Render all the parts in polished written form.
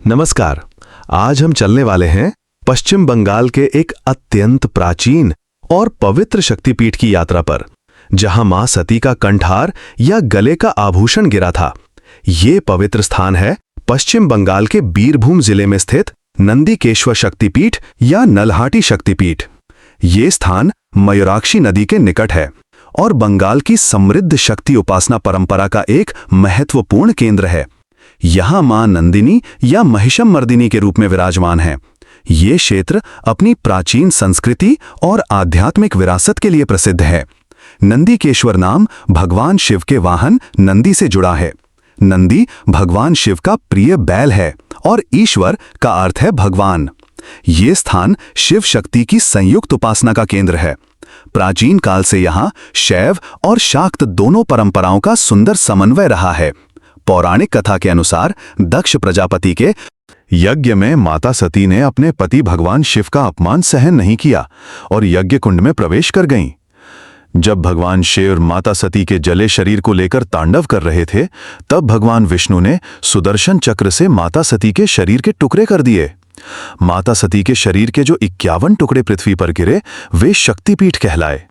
नमस्कार। आज हम चलने वाले हैं पश्चिम बंगाल के एक अत्यंत प्राचीन और पवित्र शक्तिपीठ की यात्रा पर, जहां मां सती का कंठार या गले का आभूषण गिरा था। ये पवित्र स्थान है पश्चिम बंगाल के बीरभूम जिले में स्थित नंदीकेश्वर शक्तिपीठ या नल्हाटी शक्तिपीठ। ये स्थान मयूराक्षी नदी के निकट है और बंगाल की समृद्ध शक्ति उपासना परंपरा का एक महत्वपूर्ण केंद्र है। यहाँ मां नंदिनी या महिषमर्दिनी के रूप में विराजमान है। ये क्षेत्र अपनी प्राचीन संस्कृति और आध्यात्मिक विरासत के लिए प्रसिद्ध है। नंदीकेश्वर नाम भगवान शिव के वाहन नंदी से जुड़ा है। नंदी भगवान शिव का प्रिय बैल है और ईश्वर का अर्थ है भगवान। ये स्थान शिव शक्ति की संयुक्त उपासना का केंद्र है। प्राचीन काल से यहाँ शैव और शाक्त दोनों परंपराओं का सुंदर समन्वय रहा है। पौराणिक कथा के अनुसार दक्ष प्रजापति के यज्ञ में माता सती ने अपने पति भगवान शिव का अपमान सहन नहीं किया और यज्ञ कुंड में प्रवेश कर गईं। जब भगवान शिव माता सती के जले शरीर को लेकर तांडव कर रहे थे, तब भगवान विष्णु ने सुदर्शन चक्र से माता सती के शरीर के टुकड़े कर दिए। माता सती के शरीर के जो 51 टुकड़े पृथ्वी पर गिरे, वे शक्तिपीठ कहलाए।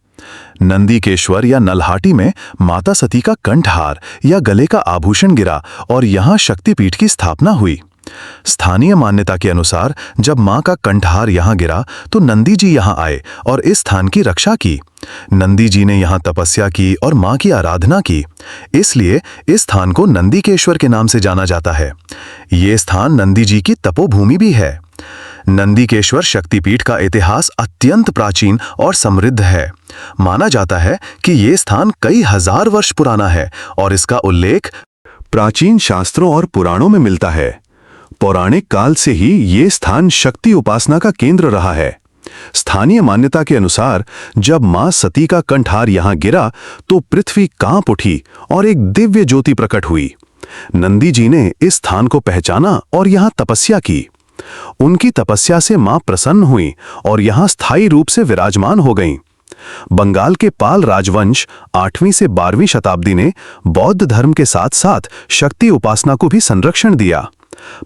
नंदीकेश्वर या नल्हाटी में माता सती का कंठहार या गले का आभूषण गिरा और यहाँ शक्तिपीठ की स्थापना हुई। स्थानीय मान्यता के अनुसार जब मां का कंठहार यहाँ गिरा तो नंदी जी यहाँ आए और इस स्थान की रक्षा की। नंदी जी ने यहाँ तपस्या की और मां की आराधना की, इसलिए इस स्थान को नंदीकेश्वर के नाम से जाना जाता है। ये स्थान नंदी जी की तपोभूमि भी है। नंदीकेश्वर शक्तिपीठ का इतिहास अत्यंत प्राचीन और समृद्ध है। माना जाता है कि ये स्थान कई हजार वर्ष पुराना है और इसका उल्लेख प्राचीन शास्त्रों और पुराणों में मिलता है। पौराणिक काल से ही ये स्थान शक्ति उपासना का केंद्र रहा है। स्थानीय मान्यता के अनुसार जब मां सती का कंठहार यहाँ गिरा तो पृथ्वी कांप उठी और एक दिव्य ज्योति प्रकट हुई। नंदी जी ने इस स्थान को पहचाना और यहाँ तपस्या की। उनकी तपस्या से मां प्रसन्न हुई और यहाँ स्थायी रूप से विराजमान हो गईं। बंगाल के पाल राजवंश 8वीं से 12वीं शताब्दी ने बौद्ध धर्म के साथ साथ शक्ति उपासना को भी संरक्षण दिया।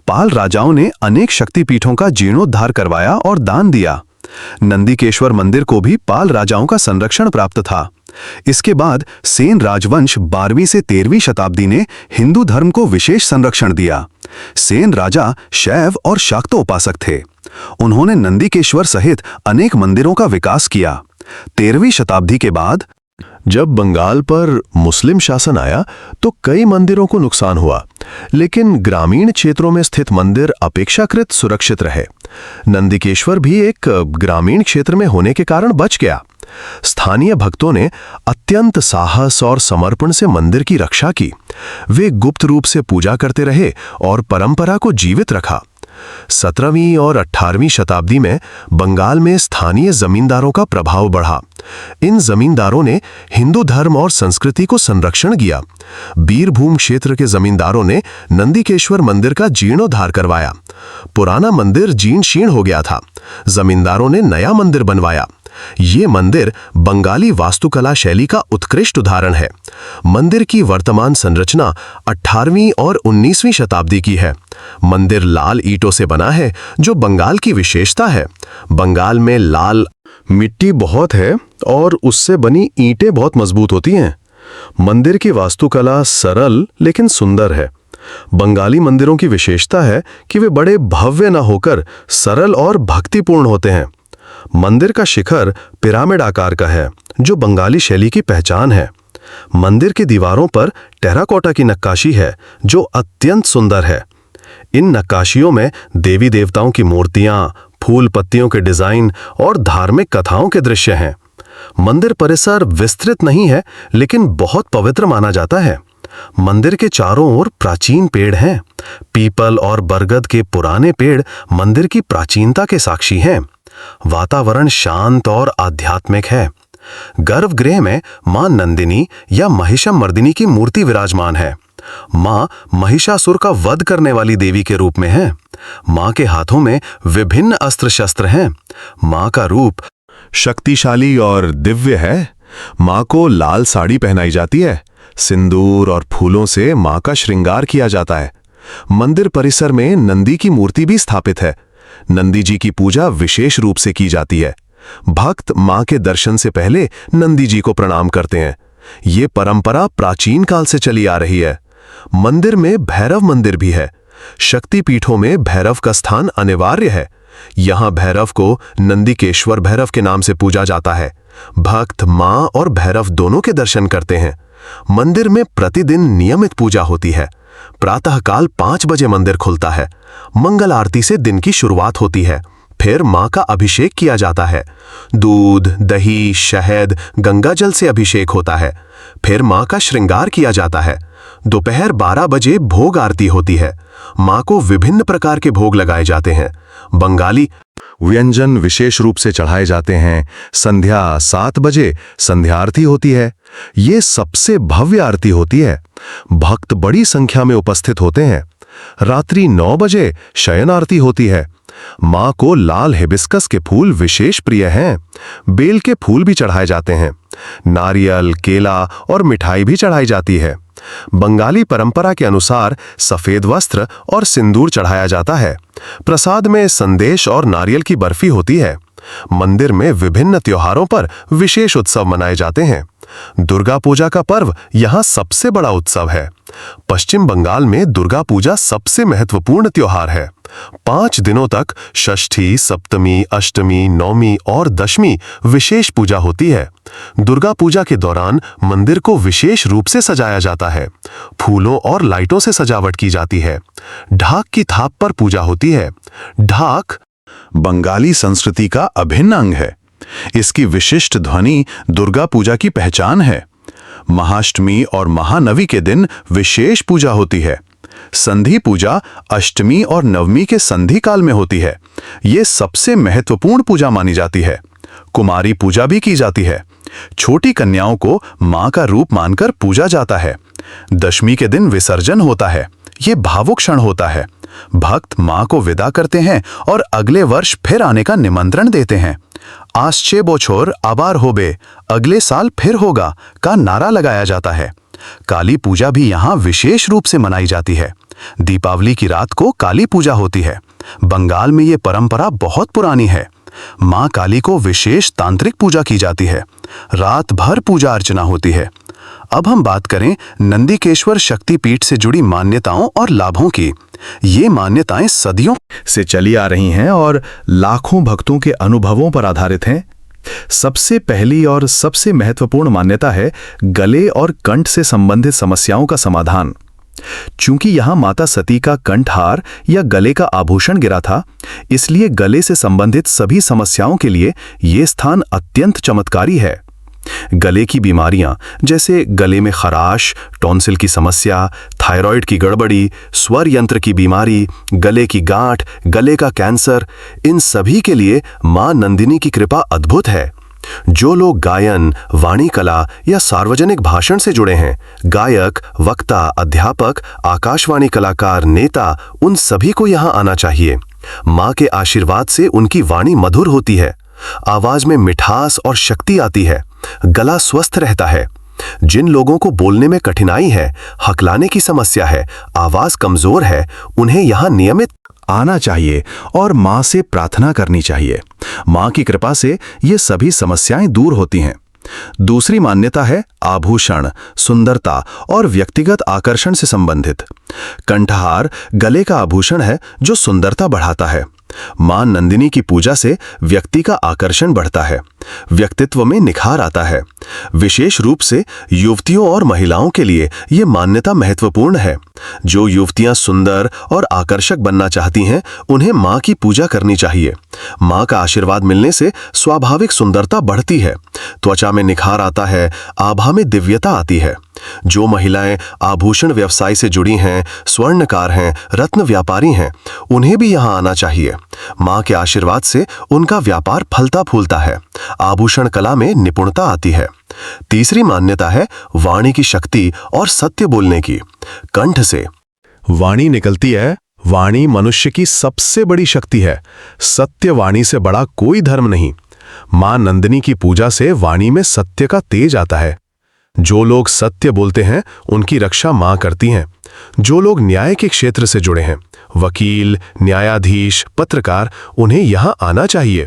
पाल राजाओं ने अनेक शक्तिपीठों का जीर्णोद्धार करवाया और दान दिया। नंदीकेश्वर मंदिर को भी पाल राजाओं का संरक्षण प्राप्त था। इसके बाद सेन राजवंश 12वीं से 13वीं शताब्दी ने हिंदू धर्म को विशेष संरक्षण दिया। सेन राजा शैव और शाक्त उपासक थे। उन्होंने नंदीकेश्वर सहित अनेक मंदिरों का विकास किया। 13वीं शताब्दी के बाद जब बंगाल पर मुस्लिम शासन आया तो कई मंदिरों को नुकसान हुआ, लेकिन ग्रामीण क्षेत्रों में स्थित मंदिर अपेक्षाकृत सुरक्षित रहे। नंदीकेश्वर भी एक ग्रामीण क्षेत्र में होने के कारण बच गया। स्थानीय भक्तों ने अत्यंत साहस और समर्पण से मंदिर की रक्षा की। वे गुप्त रूप से पूजा करते रहे और परंपरा को जीवित रखा। 17वीं और 18वीं शताब्दी में बंगाल में स्थानीय जमींदारों का प्रभाव बढ़ा। इन जमींदारों ने हिंदू धर्म और संस्कृति को संरक्षण किया। बीरभूम क्षेत्र के जमींदारों ने नंदीकेश्वर मंदिर का जीर्णोद्धार करवाया। पुराना मंदिर जीर्ण शीर्ण हो गया था। जमींदारों ने नया मंदिर बनवाया। ये मंदिर बंगाली वास्तुकला शैली का उत्कृष्ट उदाहरण है। मंदिर की वर्तमान संरचना 18वीं और 19वीं शताब्दी की है। मंदिर लाल ईंटों से बना है, जो बंगाल की विशेषता है। बंगाल में लाल मिट्टी बहुत है और उससे बनी ईंटें बहुत मजबूत होती हैं। मंदिर की वास्तुकला सरल लेकिन सुंदर है। बंगाली मंदिरों की विशेषता है कि वे बड़े भव्य न होकर सरल और भक्तिपूर्ण होते हैं। मंदिर का शिखर पिरामिड आकार का है, जो बंगाली शैली की पहचान है। मंदिर की दीवारों पर टेराकोटा की नक्काशी है, जो अत्यंत सुंदर है। इन नक्काशियों में देवी देवताओं की मूर्तियां, फूल पत्तियों के डिजाइन और धार्मिक कथाओं के दृश्य हैं। मंदिर परिसर विस्तृत नहीं है, लेकिन बहुत पवित्र माना जाता है। मंदिर के चारों ओर प्राचीन पेड़ हैं। पीपल और बरगद के पुराने पेड़ मंदिर की प्राचीनता के साक्षी हैं। वातावरण शांत और आध्यात्मिक है। गर्भगृह में मां नंदिनी या महिषमर्दिनी की मूर्ति विराजमान है। मां महिषासुर का वध करने वाली देवी के रूप में है। मां के हाथों में विभिन्न अस्त्र शस्त्र हैं। मां का रूप शक्तिशाली और दिव्य है। मां को लाल साड़ी पहनाई जाती है। सिंदूर और फूलों से मां का श्रृंगार किया जाता है। मंदिर परिसर में नंदी की मूर्ति भी स्थापित है। नंदी जी की पूजा विशेष रूप से की जाती है। भक्त मां के दर्शन से पहले नंदी जी को प्रणाम करते हैं। ये परंपरा प्राचीन काल से चली आ रही है। मंदिर में भैरव मंदिर भी है। शक्तिपीठों में भैरव का स्थान अनिवार्य है। यहां भैरव को नंदिकेश्वर भैरव के नाम से पूजा जाता है। भक्त मां और भैरव दोनों के दर्शन करते हैं। मंदिर में प्रतिदिन नियमित पूजा होती है। प्रातःकाल 5 बजे मंदिर खुलता है। मंगल आरती से दिन की शुरुआत होती है। फिर मां का अभिषेक किया जाता है। दूध, दही, शहद, गंगा जल से अभिषेक होता है। फिर मां का श्रृंगार किया जाता है। दोपहर 12 बजे भोग आरती होती है। मां को विभिन्न प्रकार के भोग लगाए जाते हैं। बंगाली व्यंजन विशेष रूप से चढ़ाए जाते हैं। संध्या 7 बजे संध्या आरती होती है। ये सबसे भव्य आरती होती है। भक्त बड़ी संख्या में उपस्थित होते हैं। रात्रि 9 बजे शयन आरती होती है। मां को लाल हिबिस्कस के फूल विशेष प्रिय हैं। बेल के फूल भी चढ़ाए जाते हैं। नारियल, केला और मिठाई भी चढ़ाई जाती है। बंगाली परंपरा के अनुसार सफेद वस्त्र और सिंदूर चढ़ाया जाता है। प्रसाद में संदेश और नारियल की बर्फी होती है। मंदिर में विभिन्न त्योहारों पर विशेष उत्सव मनाए जाते हैं। दुर्गा पूजा का पर्व यहाँ सबसे बड़ा उत्सव है। पश्चिम बंगाल में दुर्गा पूजा सबसे महत्वपूर्ण त्योहार है। 5 दिनों तक षष्ठी, सप्तमी, अष्टमी, नवमी और दशमी विशेष पूजा होती है। दुर्गा पूजा के दौरान मंदिर को विशेष रूप से सजाया जाता है। फूलों और लाइटों से सजावट की जाती है। ढाक की थाप पर पूजा होती है। ढाक बंगाली संस्कृति का अभिन्न अंग है। इसकी विशिष्ट ध्वनि दुर्गा पूजा की पहचान है। महाअष्टमी और महानवी के दिन विशेष पूजा होती है। संधि पूजा अष्टमी और नवमी के संधि काल में होती है। ये सबसे महत्वपूर्ण पूजा मानी जाती है। कुमारी पूजा भी की जाती है। छोटी कन्याओं को मां का रूप मानकर पूजा जाता है। दशमी के दिन विसर्जन होता है। ये भावुक क्षण होता है। भक्त मां को विदा करते हैं और अगले वर्ष फिर आने का निमंत्रण देते हैं। आस्चे बोछोर आबार होबे, अगले साल फिर होगा का नारा लगाया जाता है। काली पूजा भी यहाँ विशेष रूप से मनाई जाती है। दीपावली की रात को काली पूजा होती है। बंगाल में ये परंपरा बहुत पुरानी है। मां काली को विशेष तांत्रिक पूजा की जाती है। रात भर पूजा अर्चना होती है। अब हम बात करें नंदिकेश्वर शक्तिपीठ से जुड़ी मान्यताओं और लाभों की। ये मान्यताएं सदियों से चली आ रही हैं और लाखों भक्तों के अनुभवों पर आधारित हैं। सबसे पहली और सबसे महत्वपूर्ण मान्यता है गले और कंठ से संबंधित समस्याओं का समाधान। चूंकि यहां माता सती का कंठहार या गले का आभूषण गिरा था, इसलिए गले से संबंधित सभी समस्याओं के लिए ये स्थान अत्यंत चमत्कारी है। गले की बीमारियां जैसे गले में खराश, टॉन्सिल की समस्या, थायराइड की गड़बड़ी, स्वर यंत्र की बीमारी, गले की गांठ, गले का कैंसर, इन सभी के लिए मां नंदिनी की कृपा अद्भुत है। जो लोग गायन, वाणी कला या सार्वजनिक भाषण से जुड़े हैं, गायक, वक्ता, अध्यापक, आकाशवाणी कलाकार, नेता, उन सभी को यहां आना चाहिए। मां के आशीर्वाद से उनकी वाणी मधुर होती है। आवाज में मिठास और शक्ति आती है। गला स्वस्थ रहता है। जिन लोगों को बोलने में कठिनाई है, हकलाने की समस्या है, आवाज कमजोर है, उन्हें यहाँ नियमित आना चाहिए और मां से प्रार्थना करनी चाहिए। मां की कृपा से ये सभी समस्याएं दूर होती हैं। दूसरी मान्यता है आभूषण, सुंदरता और व्यक्तिगत आकर्षण से संबंधित। कंठहार गले का आभूषण है जो सुंदरता बढ़ाता है। मां नंदिनी की पूजा से व्यक्ति का आकर्षण बढ़ता है, व्यक्तित्व में निखार आता है। विशेष रूप से युवतियों और महिलाओं के लिए यह मान्यता महत्वपूर्ण है। जो युवतियां सुंदर और आकर्षक बनना चाहती हैं, उन्हें मां की पूजा करनी चाहिए। मां का आशीर्वाद मिलने से स्वाभाविक सुंदरता बढ़ती है, त्वचा में निखार आता है, आभा में दिव्यता आती है। जो महिलाएं आभूषण व्यवसाय से जुड़ी हैं, स्वर्णकार हैं, रत्न व्यापारी हैं, उन्हें भी यहां आना चाहिए। मां के आशीर्वाद से उनका व्यापार फलता फूलता है। आभूषण कला में निपुणता आती है। तीसरी मान्यता है वाणी की शक्ति और सत्य बोलने की। कंठ से वाणी निकलती है। वाणी मनुष्य की सबसे बड़ी शक्ति है। सत्य वाणी से बड़ा कोई धर्म नहीं। मां नंदिनी की पूजा से वाणी में सत्य का तेज आता है। जो लोग सत्य बोलते हैं उनकी रक्षा मां करती हैं। जो लोग न्याय के क्षेत्र से जुड़े हैं, वकील, न्यायाधीश, पत्रकार, उन्हें यहां आना चाहिए।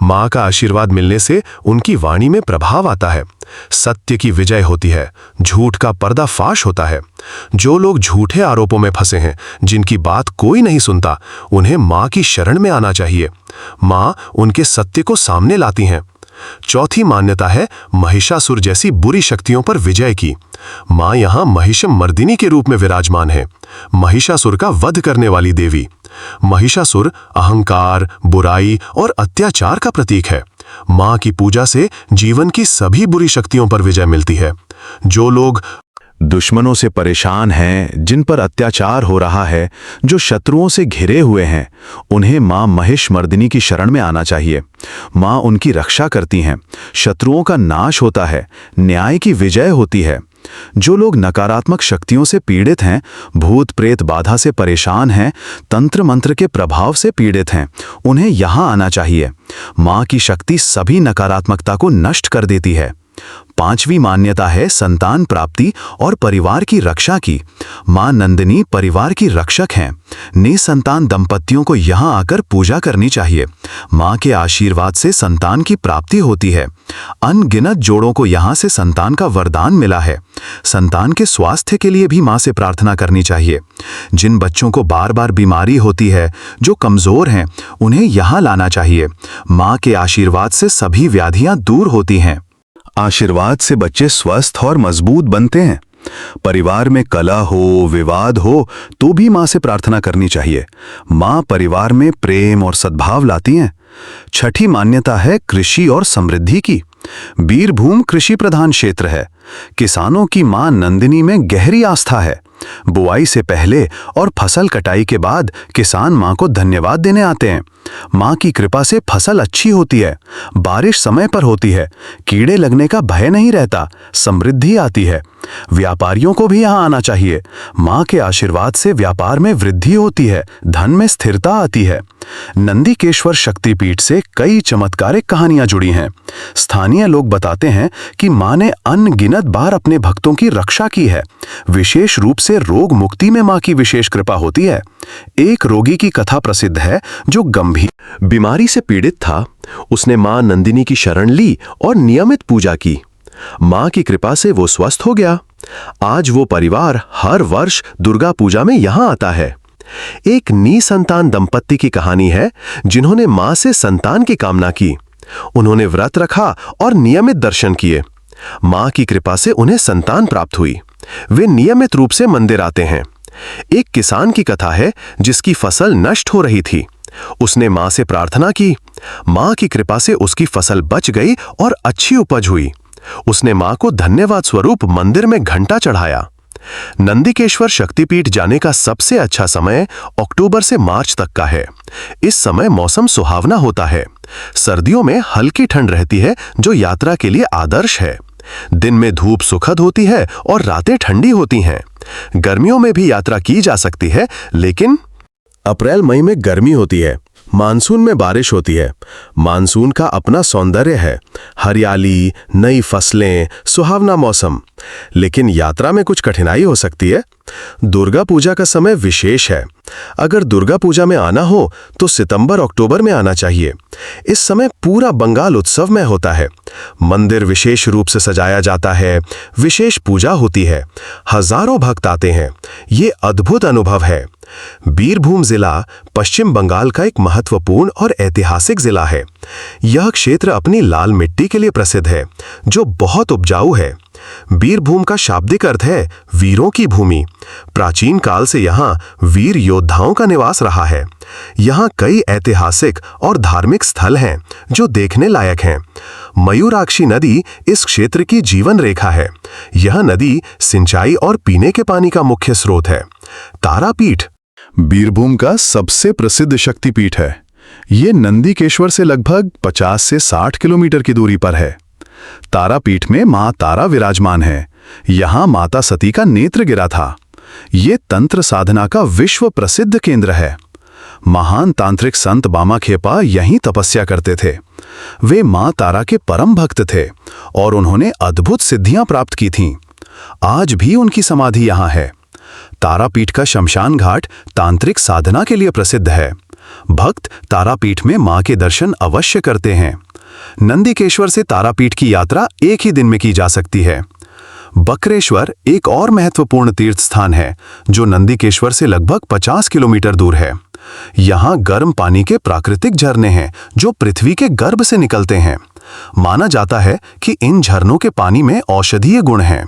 मां का आशीर्वाद मिलने से उनकी वाणी में प्रभाव आता है, सत्य की विजय होती है, झूठ का पर्दाफाश होता है। जो लोग झूठे आरोपों में फंसे हैं, जिनकी बात कोई नहीं सुनता, उन्हें मां की शरण में आना चाहिए। मां उनके सत्य को सामने लाती हैं। चौथी मान्यता है महिषासुर जैसी बुरी शक्तियों पर विजय की। मां यहां महिषमर्दिनी के रूप में विराजमान है, महिषासुर का वध करने वाली देवी। महिषासुर अहंकार, बुराई और अत्याचार का प्रतीक है। मां की पूजा से जीवन की सभी बुरी शक्तियों पर विजय मिलती है। जो लोग दुश्मनों से परेशान हैं, जिन पर अत्याचार हो रहा है, जो शत्रुओं से घिरे हुए हैं, उन्हें मां महिषमर्दिनी की शरण में आना चाहिए। मां उनकी रक्षा करती हैं, शत्रुओं का नाश होता है, न्याय की विजय होती है। जो लोग नकारात्मक शक्तियों से पीड़ित हैं, भूत प्रेत बाधा से परेशान हैं, तंत्र मंत्र के प्रभाव से पीड़ित हैं, उन्हें यहां आना चाहिए। मां की शक्ति सभी नकारात्मकता को नष्ट कर देती है। पांचवी मान्यता है संतान प्राप्ति और परिवार की रक्षा की। मां नंदिनी परिवार की रक्षक हैं। निसंतान दंपतियों को यहां आकर पूजा करनी चाहिए। मां के आशीर्वाद से संतान की प्राप्ति होती है। अनगिनत जोड़ों को यहां से संतान का वरदान मिला है। संतान के स्वास्थ्य के लिए भी मां से प्रार्थना करनी चाहिए। जिन बच्चों को बार बार बीमारी होती है, जो कमजोर हैं, उन्हें यहां लाना चाहिए। मां के आशीर्वाद से सभी व्याधियां दूर होती हैं। आशीर्वाद से बच्चे स्वस्थ और मजबूत बनते हैं। परिवार में कलह हो, विवाद हो, तो भी मां से प्रार्थना करनी चाहिए। मां परिवार में प्रेम और सद्भाव लाती हैं। छठी मान्यता है कृषि और समृद्धि की। बीरभूम कृषि प्रधान क्षेत्र है। किसानों की मां नंदिनी में गहरी आस्था है। बुआई से पहले और फसल कटाई के बाद किसान मां को धन्यवाद देने आते हैं। मां की कृपा से फसल अच्छी होती है, बारिश समय पर होती है, कीड़े लगने का भय नहीं रहता, समृद्धि आती है। व्यापारियों को भी यहां आना चाहिए। मां के आशीर्वाद से व्यापार में वृद्धि होती है, धन में स्थिरता आती है। नंदीकेश्वर शक्तिपीठ से कई चमत्कारिक कहानियां जुड़ी हैं। स्थानीय लोग बताते हैं कि मां ने अनगिनत बार अपने भक्तों की रक्षा की है। विशेष रूप से रोग मुक्ति में मां की विशेष कृपा होती है। एक रोगी की कथा प्रसिद्ध है जो गंभीर बीमारी से पीड़ित था। उसने मां नंदिनी की शरण ली और नियमित पूजा की। मां की कृपा से वो स्वस्थ हो गया। आज वो परिवार हर वर्ष दुर्गा पूजा में यहां आता है। एक निसंतान दंपत्ति की कहानी है जिन्होंने मां से संतान की कामना की। उन्होंने व्रत रखा और नियमित दर्शन किए। मां की कृपा से उन्हें संतान प्राप्त हुई। वे नियमित रूप से मंदिर आते हैं। एक किसान की कथा है जिसकी फसल नष्ट हो रही थी। उसने मां से प्रार्थना की। मां की कृपा से उसकी फसल बच गई और अच्छी उपज हुई। उसने मां को धन्यवाद स्वरूप मंदिर में घंटा चढ़ाया। नंदीकेश्वर शक्तिपीठ जाने का सबसे अच्छा समय अक्टूबर से मार्च तक का है। इस समय मौसम सुहावना होता है। सर्दियों में हल्की ठंड रहती है, जो यात्रा के लिए आदर्श है। दिन में धूप सुखद होती है और रातें ठंडी होती हैं। गर्मियों में भी यात्रा की जा सकती है, लेकिन अप्रैल मई में गर्मी होती है। मानसून में बारिश होती है। मानसून का अपना सौंदर्य है, हरियाली, नई फसलें, सुहावना मौसम। लेकिन यात्रा में कुछ कठिनाई हो सकती है। दुर्गा पूजा का समय विशेष है। अगर दुर्गा पूजा में आना हो तो सितंबर अक्टूबर में आना चाहिए। इस समय पूरा बंगाल उत्सवमय होता है। मंदिर विशेष रूप से सजाया जाता है, विशेष पूजा होती है, हजारों भक्त आते हैं। ये अद्भुत अनुभव है। बीरभूम जिला पश्चिम बंगाल का एक महत्वपूर्ण और ऐतिहासिक जिला है। यह क्षेत्र अपनी लाल मिट्टी के लिए प्रसिद्ध है, जो बहुत उपजाऊ है। बीरभूम का शाब्दिक अर्थ है वीरों की भूमि। प्राचीन काल से यहाँ वीर योद्धाओं का निवास रहा है। यहाँ कई ऐतिहासिक और धार्मिक स्थल हैं जो देखने लायक हैं। मयूराक्षी नदी इस क्षेत्र की जीवन रेखा है। यह नदी सिंचाई और पीने के पानी का मुख्य स्रोत है। तारापीठ बीरभूम का सबसे प्रसिद्ध शक्तिपीठ है। ये नंदीकेश्वर से लगभग 50 से 60 किलोमीटर की दूरी पर है। तारापीठ में मां तारा विराजमान है। यहां माता सती का नेत्र गिरा था। ये तंत्र साधना का विश्व प्रसिद्ध केंद्र है। महान तांत्रिक संत बामाखेपा यहीं तपस्या करते थे। वे मां तारा के परम भक्त थे और उन्होंने अद्भुत सिद्धियां प्राप्त की थीं। आज भी उनकी समाधि यहाँ है। तारापीठ का शमशान घाट तांत्रिक साधना के लिए प्रसिद्ध है। भक्त तारापीठ में मां के दर्शन अवश्य करते हैं। नंदिकेश्वर से तारापीठ की यात्रा एक ही दिन में की जा सकती है। बकरेश्वर एक और महत्वपूर्ण तीर्थ स्थान है जो नंदिकेश्वर से लगभग 50 किलोमीटर दूर है। यहाँ गर्म पानी के प्राकृतिक झरने हैं जो पृथ्वी के गर्भ से निकलते हैं। माना जाता है कि इन झरनों के पानी में औषधीय गुण हैं।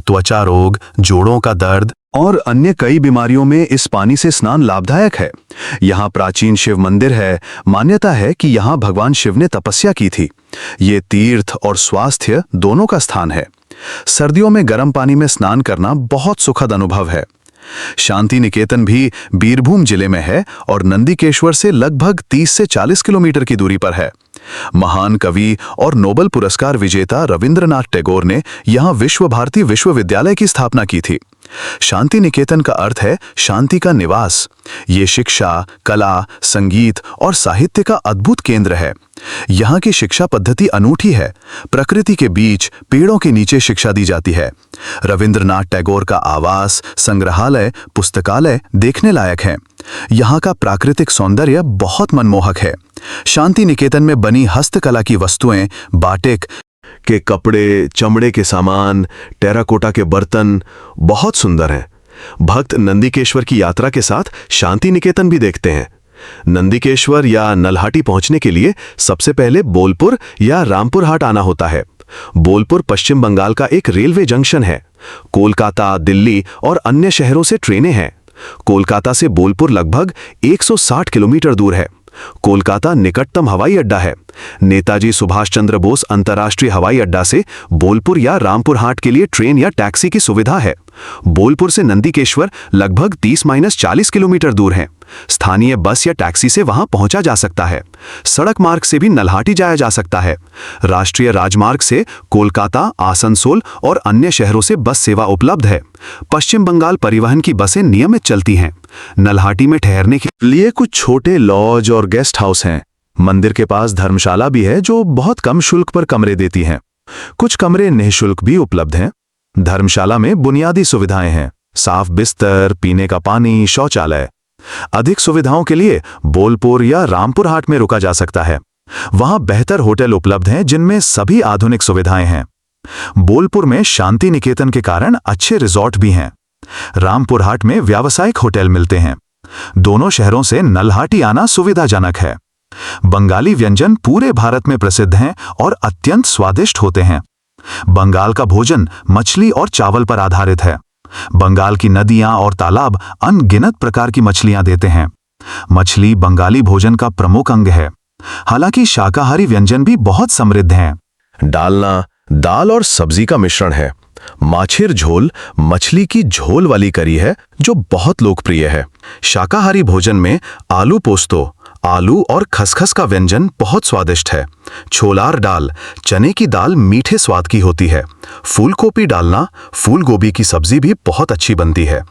त्वचा रोग, जोड़ों का दर्द और अन्य कई बीमारियों में इस पानी से स्नान लाभदायक है। यहाँ प्राचीन शिव मंदिर है। मान्यता है कि यहाँ भगवान शिव ने तपस्या की थी। ये तीर्थ और स्वास्थ्य दोनों का स्थान है। सर्दियों में गर्म पानी में स्नान करना बहुत सुखद अनुभव है। शांति निकेतन भी बीरभूम जिले में है और नंदिकेश्वर से लगभग 30 से 40 किलोमीटर की दूरी पर है। महान कवि और नोबेल पुरस्कार विजेता रविंद्रनाथ टैगोर ने यहाँ विश्व भारती विश्वविद्यालय की स्थापना की थी। शांति निकेतन का अर्थ है शांति का निवास। ये शिक्षा, कला, संगीत और साहित्य का अद्भुत केंद्र है। यहाँ की शिक्षा पद्धति अनूठी है। प्रकृति के बीच पेड़ों के नीचे शिक्षा दी जाती है। रविंद्रनाथ टैगोर का आवास, संग्रहालय, पुस्तकालय देखने लायक है। यहाँ का प्राकृतिक सौंदर्य बहुत मनमोहक है। शांति निकेतन में बनी हस्तकला की वस्तुएं, बाटिक के कपड़े, चमड़े के सामान, टेराकोटा के बर्तन बहुत सुंदर हैं। भक्त नंदिकेश्वर की यात्रा के साथ शांति निकेतन भी देखते हैं। नंदिकेश्वर या नल्हाटी पहुंचने के लिए सबसे पहले बोलपुर या रामपुर हाट आना होता है। बोलपुर पश्चिम बंगाल का एक रेलवे जंक्शन है। कोलकाता, दिल्ली और अन्य शहरों से ट्रेनें हैं। कोलकाता से बोलपुर लगभग 160 किलोमीटर दूर है। कोलकाता निकटतम हवाई अड्डा है। नेताजी सुभाष चंद्र बोस अंतर्राष्ट्रीय हवाई अड्डा से बोलपुर या रामपुर हाट के लिए ट्रेन या टैक्सी की सुविधा है। बोलपुर से नंदिकेश्वर लगभग 30-40 किलोमीटर दूर है। स्थानीय बस या टैक्सी से वहां पहुंचा जा सकता है। सड़क मार्ग से भी नल्हाटी जाया जा सकता है। राष्ट्रीय राजमार्ग से कोलकाता, आसनसोल और अन्य शहरों से बस सेवा उपलब्ध है। पश्चिम बंगाल परिवहन की बसें नियमित चलती हैं। नल्हाटी में ठहरने के लिए कुछ छोटे लॉज और गेस्ट हाउस हैं। मंदिर के पास धर्मशाला भी है जो बहुत कम शुल्क पर कमरे देती हैं। कुछ कमरे निःशुल्क भी उपलब्ध हैं। धर्मशाला में बुनियादी सुविधाएं हैं, साफ बिस्तर, पीने का पानी, शौचालय। अधिक सुविधाओं के लिए बोलपुर या रामपुर हाट में रुका जा सकता है। वहां बेहतर होटल उपलब्ध हैं जिनमें सभी आधुनिक सुविधाएं हैं। बोलपुर में शांति निकेतन के कारण अच्छे रिजॉर्ट भी हैं। रामपुर हाट में व्यावसायिक होटल मिलते हैं। दोनों शहरों से नल्हाटी आना सुविधाजनक है। बंगाली व्यंजन पूरे भारत में प्रसिद्ध हैं और अत्यंत स्वादिष्ट होते हैं। बंगाल का भोजन मछली और चावल पर आधारित है। बंगाल की नदियां और तालाब अनगिनत प्रकार की मछलियां देते हैं। मछली बंगाली भोजन का प्रमुख अंग है। हालांकि शाकाहारी व्यंजन भी बहुत समृद्ध हैं। डालना दाल और सब्जी का मिश्रण है। माछिर झोल मछली की झोल वाली करी है जो बहुत लोकप्रिय है। शाकाहारी भोजन में आलू पोस्तो, आलू और खसखस का व्यंजन बहुत स्वादिष्ट है। छोलार दाल चने की दाल मीठे स्वाद की होती है। फूलकोपी डालना फूल गोभी की सब्जी भी बहुत अच्छी बनती है।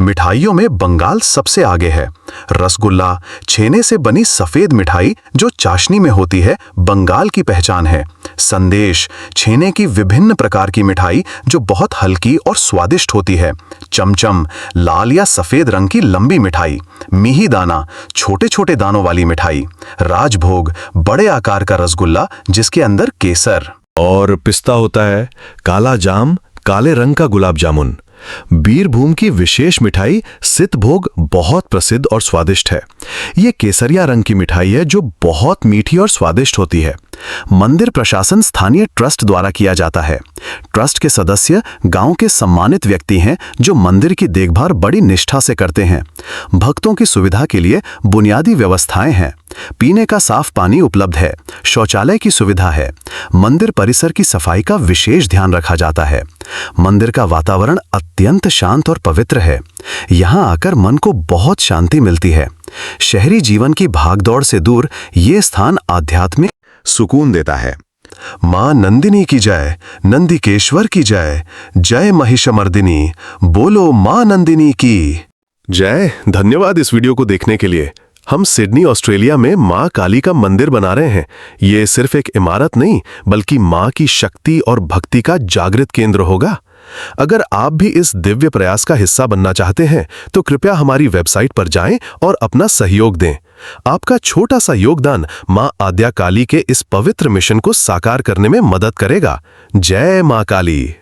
मिठाइयों में बंगाल सबसे आगे है। रसगुल्ला छेने से बनी सफेद मिठाई जो चाशनी में होती है बंगाल की पहचान है। संदेश छेने की विभिन्न प्रकार की मिठाई जो बहुत हल्की और स्वादिष्ट होती है। चमचम लाल या सफेद रंग की लंबी मिठाई। मिही दाना छोटे छोटे दानों वाली मिठाई। राजभोग बड़े आकार का रसगुल्ला जिसके अंदर केसर और पिस्ता होता है। काला जाम काले रंग का गुलाब जामुन। बीरभूम की विशेष मिठाई सितभोग बहुत प्रसिद्ध और स्वादिष्ट है। ये केसरिया रंग की मिठाई है जो बहुत मीठी और स्वादिष्ट होती है। मंदिर प्रशासन स्थानीय ट्रस्ट द्वारा किया जाता है। ट्रस्ट के सदस्य गांव के सम्मानित व्यक्ति हैं जो मंदिर की देखभाल बड़ी निष्ठा से करते हैं। भक्तों की सुविधा के लिए बुनियादी व्यवस्थाएं हैं। पीने का साफ पानी उपलब्ध है। शौचालय की सुविधा है। मंदिर परिसर की सफाई का विशेष ध्यान रखा जाता है। मंदिर का वातावरण अत्यंत शांत और पवित्र है। यहाँ आकर मन को बहुत शांति मिलती है। शहरी जीवन की भागदौड़ से दूर ये स्थान आध्यात्मिक सुकून देता है। मां नंदिनी की जय, नंदिकेश्वर की जय, जय महिषमर्दिनी, बोलो मां नंदिनी की जय। धन्यवाद इस वीडियो को देखने के लिए। हम सिडनी ऑस्ट्रेलिया में मां काली का मंदिर बना रहे हैं। ये सिर्फ एक इमारत नहीं, बल्कि मां की शक्ति और भक्ति का जागृत केंद्र होगा। अगर आप भी इस दिव्य प्रयास का हिस्सा बनना चाहते हैं तो कृपया हमारी वेबसाइट पर जाएं और अपना सहयोग दें। आपका छोटा सा योगदान मां आद्या काली के इस पवित्र मिशन को साकार करने में मदद करेगा। जय मां काली।